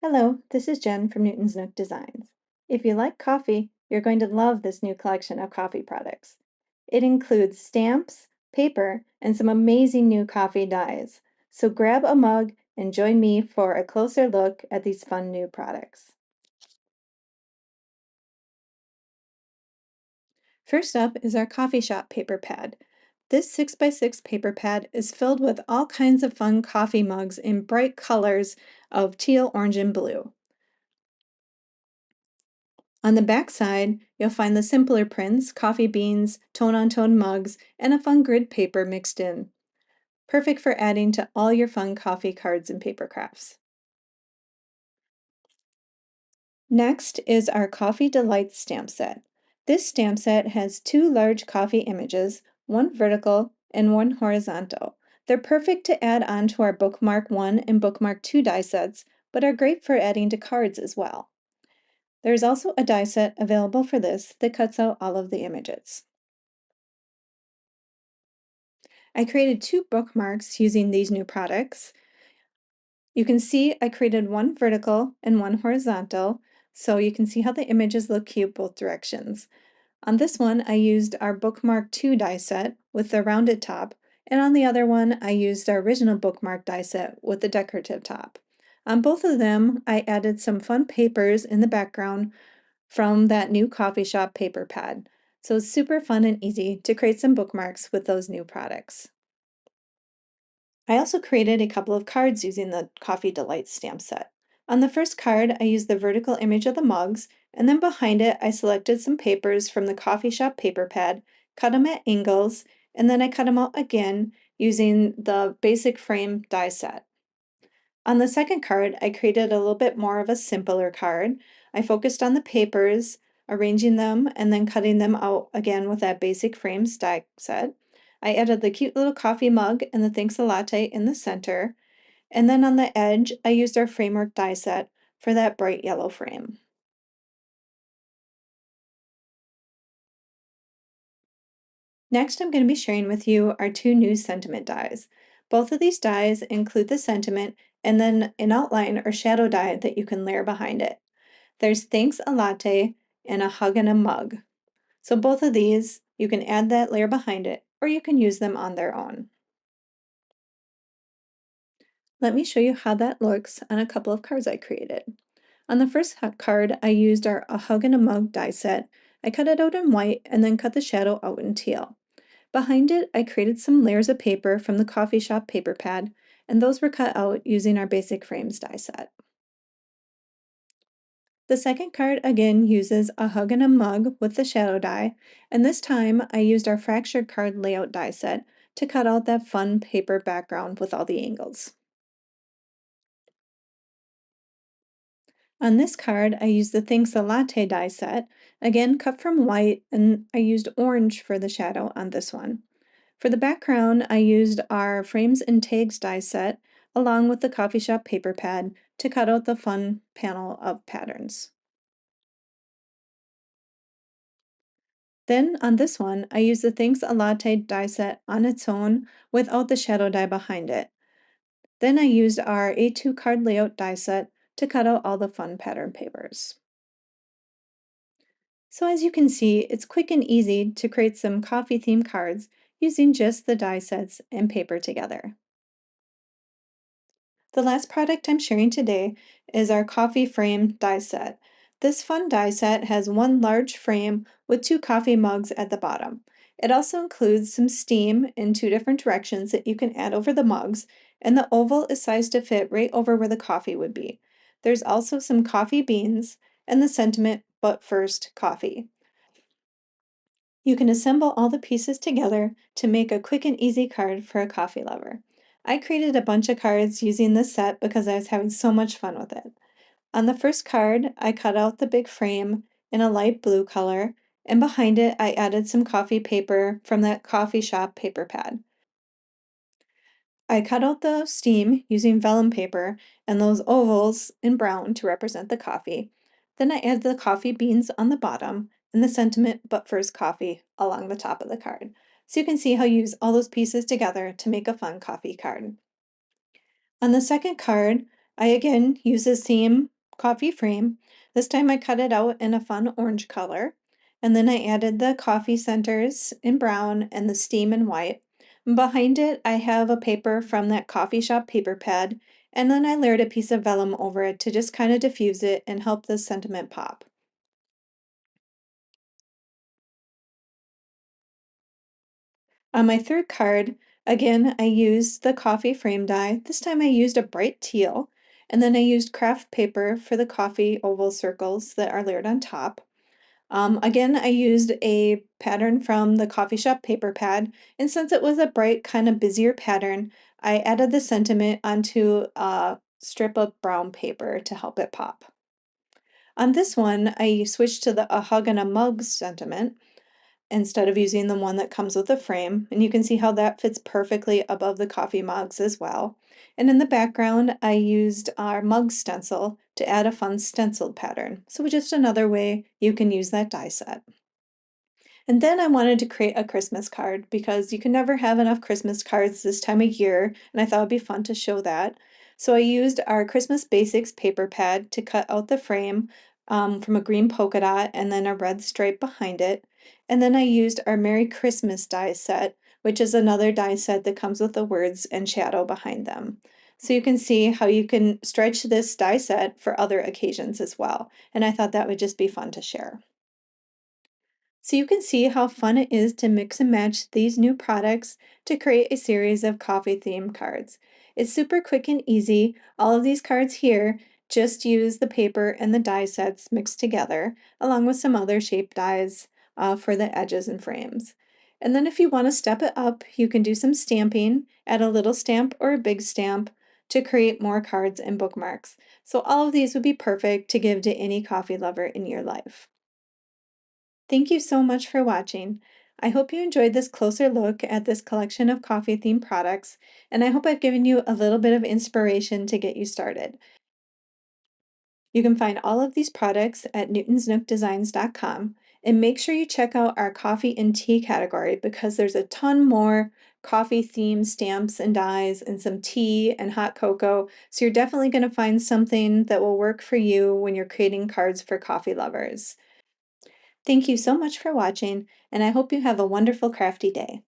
Hello, this is Jen from Newton's Nook Designs. If you like coffee, you're going to love this new collection of coffee products. It includes stamps, paper, and some amazing new coffee dyes. So grab a mug and join me for a closer look at these fun new products. First up is our coffee shop paper pad. This 6x6 paper pad is filled with all kinds of fun coffee mugs in bright colors of teal, orange, and blue. On the back side, you'll find the simpler prints, coffee beans, tone-on-tone mugs, and a fun grid paper mixed in. Perfect for adding to all your fun coffee cards and paper crafts. Next is our Coffee Delights stamp set. This stamp set has two large coffee images, one vertical and one horizontal. They're perfect to add on to our Bookmark 1 and Bookmark 2 die sets, but are great for adding to cards as well. There's also a die set available for this that cuts out all of the images. I created two bookmarks using these new products. You can see I created one vertical and one horizontal, so you can see how the images look cute both directions. On this one, I used our Bookmark 2 die set with the rounded top, and on the other one, I used our original bookmark die set with the decorative top. On both of them, I added some fun papers in the background from that new coffee shop paper pad. So it's super fun and easy to create some bookmarks with those new products. I also created a couple of cards using the Coffee Delights stamp set. On the first card, I used the vertical image of the mugs, and then behind it, I selected some papers from the coffee shop paper pad, cut them at angles, and then I cut them out again using the basic frame die set. On the second card, I created a little bit more of a simpler card. I focused on the papers, arranging them, and then cutting them out again with that basic frames die set. I added the cute little coffee mug and the Thanks a Latte in the center. And then on the edge, I used our framework die set for that bright yellow frame. Next, I'm going to be sharing with you our two new sentiment dies. Both of these dies include the sentiment and then an outline or shadow die that you can layer behind it. There's Thanks a Latte and a Hug and a Mug. So both of these, you can add that layer behind it, or you can use them on their own. Let me show you how that looks on a couple of cards I created. On the first card, I used our A Hug and a Mug die set. I cut it out in white and then cut the shadow out in teal. Behind it, I created some layers of paper from the coffee shop paper pad, and those were cut out using our basic frames die set. The second card again uses a hug and a mug with the shadow die, and this time I used our fractured card layout die set to cut out that fun paper background with all the angles. On this card, I used the Thanks a Latte die set, again cut from white, and I used orange for the shadow on this one. For the background, I used our Frames and Tags die set along with the coffee shop paper pad to cut out the fun panel of patterns. Then on this one, I used the Thanks a Latte die set on its own without the shadow die behind it. Then I used our A2 card layout die set to cut out all the fun pattern papers. So as you can see, it's quick and easy to create some coffee themed cards using just the die sets and paper together. The last product I'm sharing today is our coffee frame die set. This fun die set has one large frame with two coffee mugs at the bottom. It also includes some steam in two different directions that you can add over the mugs, and the oval is sized to fit right over where the coffee would be. There's also some coffee beans and the sentiment, but first coffee. You can assemble all the pieces together to make a quick and easy card for a coffee lover. I created a bunch of cards using this set because I was having so much fun with it. On the first card, I cut out the big frame in a light blue color, and behind it I added some coffee paper from that coffee shop paper pad. I cut out the steam using vellum paper and those ovals in brown to represent the coffee. Then I added the coffee beans on the bottom and the sentiment but first coffee along the top of the card. So you can see how you use all those pieces together to make a fun coffee card. On the second card, I again use the same coffee frame. This time I cut it out in a fun orange color. And then I added the coffee centers in brown and the steam in white. And behind it, I have a paper from that coffee shop paper pad, and then I layered a piece of vellum over it to just kind of diffuse it and help the sentiment pop. On my third card, again, I used the coffee frame die. This time I used a bright teal, and then I used craft paper for the coffee oval circles that are layered on top. Again, I used a pattern from the coffee shop paper pad, and since it was a bright, kind of busier pattern, I added the sentiment onto a strip of brown paper to help it pop. On this one, I switched to the A Hug and a Mug sentiment instead of using the one that comes with the frame, and you can see how that fits perfectly above the coffee mugs as well. And in the background, I used our mug stencil to add a fun stenciled pattern. So just another way you can use that die set. And then I wanted to create a Christmas card because you can never have enough Christmas cards this time of year, and I thought it'd be fun to show that. So I used our Christmas Basics paper pad to cut out the frame from a green polka dot and then a red stripe behind it. And then I used our Merry Christmas die set, which is another die set that comes with the words and shadow behind them. So you can see how you can stretch this die set for other occasions as well. And I thought that would just be fun to share. So you can see how fun it is to mix and match these new products to create a series of coffee themed cards. It's super quick and easy. All of these cards here just use the paper and the die sets mixed together, along with some other shape dies for the edges and frames. And then if you want to step it up, you can do some stamping, add a little stamp or a big stamp to create more cards and bookmarks. So all of these would be perfect to give to any coffee lover in your life. Thank you so much for watching. I hope you enjoyed this closer look at this collection of coffee themed products, and I hope I've given you a little bit of inspiration to get you started. You can find all of these products at newtonsnookdesigns.com, and make sure you check out our coffee and tea category because there's a ton more coffee themed stamps and dies and some tea and hot cocoa. So you're definitely going to find something that will work for you when you're creating cards for coffee lovers. Thank you so much for watching, and I hope you have a wonderful crafty day.